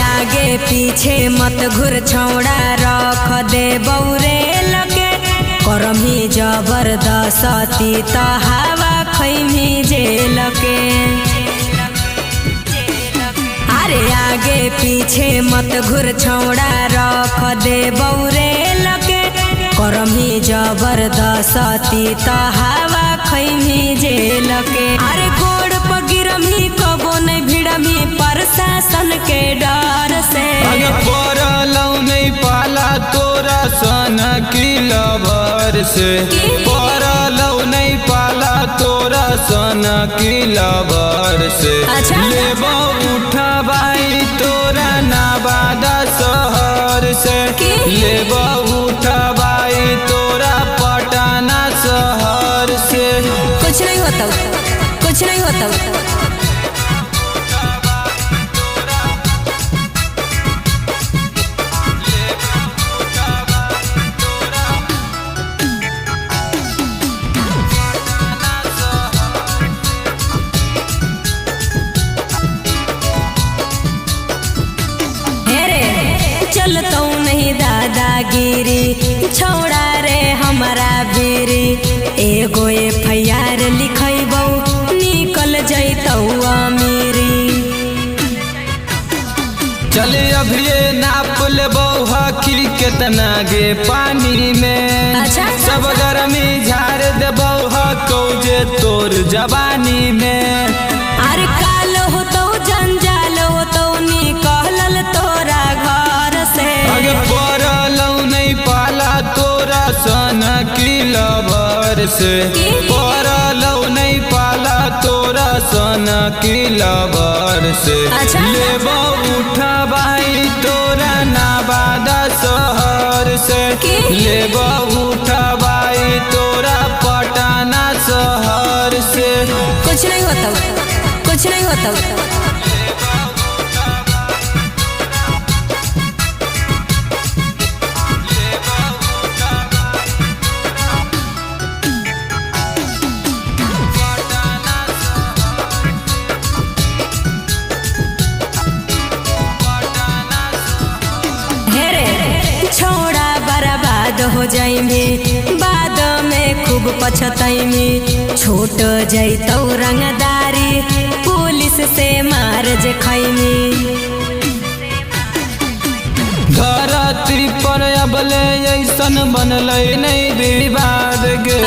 आगे पीछे मत घुर छौड़ा रख दे बौरे लगे करमी जबरदस्ती त हवा खैमी जेल के। अरे आगे पीछे मत घुर छौड़ा रख दे बौरे लगे करमी जबरदस्ती त हवा खैमी जेल के। अरे गोड़ पगिरमी कबो नहीं भिड़मी प्रशासन के डर से पड़लौ नहीं पाला तोरा सन की लभर से। पड़लौ नहीं पाला तोरा सन की लभर से। लेबो उठबाई तोरा नवादा शहर से। लेबो उठबाई तोरा पटना शहर से। कुछ नहीं होता, कुछ नहीं होता। चलतौ नहीं दादागिरी छौड़ा रे हमारा बेरी एगो FIR लिखैबौ निकल जैतौ अमीरी। चले अभी नाप लेबौ हकी केतना गे पानी में। अच्छा? सब गर्मी झाड़ देबौ हकौ जे तोर जवानी में। अरे काल होतौ जंजाल होतौ निकलल तोरा घर से। पड़लौ नहीं पाला तोरा सन की लभर से। पड़लौ नहीं पाला तोरा सन की लभर से। लेबौ उठबाई तोरा नवादा शहर से। लेबौ उठबाई तोरा पटना शहर से। कुछ नहीं होता, कुछ नहीं होता। हो जाइमी बाद में खूब पछताइमी छूट जैतौ रंगदारी पुलिस से मार जे खैमी। धरती पर अबले ऐसन बनलै नहीं विवाद गे।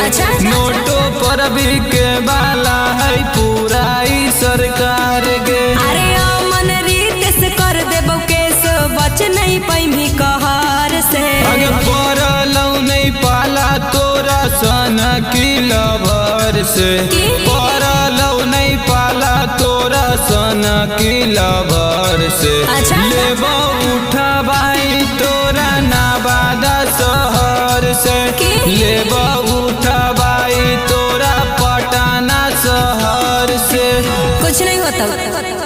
नोटो पर बिके वाला है पूरा ई सरकार गे। अरे अमन रीत से कर देबौ केस बच नहीं पैमी कहर से। पड़लौ नहीं पाला तोरा सन की लभर से। पड़लौ नहीं पाला तोरा सन की लभर से। लेबौ उठबाई तोरा नवादा शहर से। लेबौ उठबाई तोरा पटना शहर से। कुछ नहीं होता।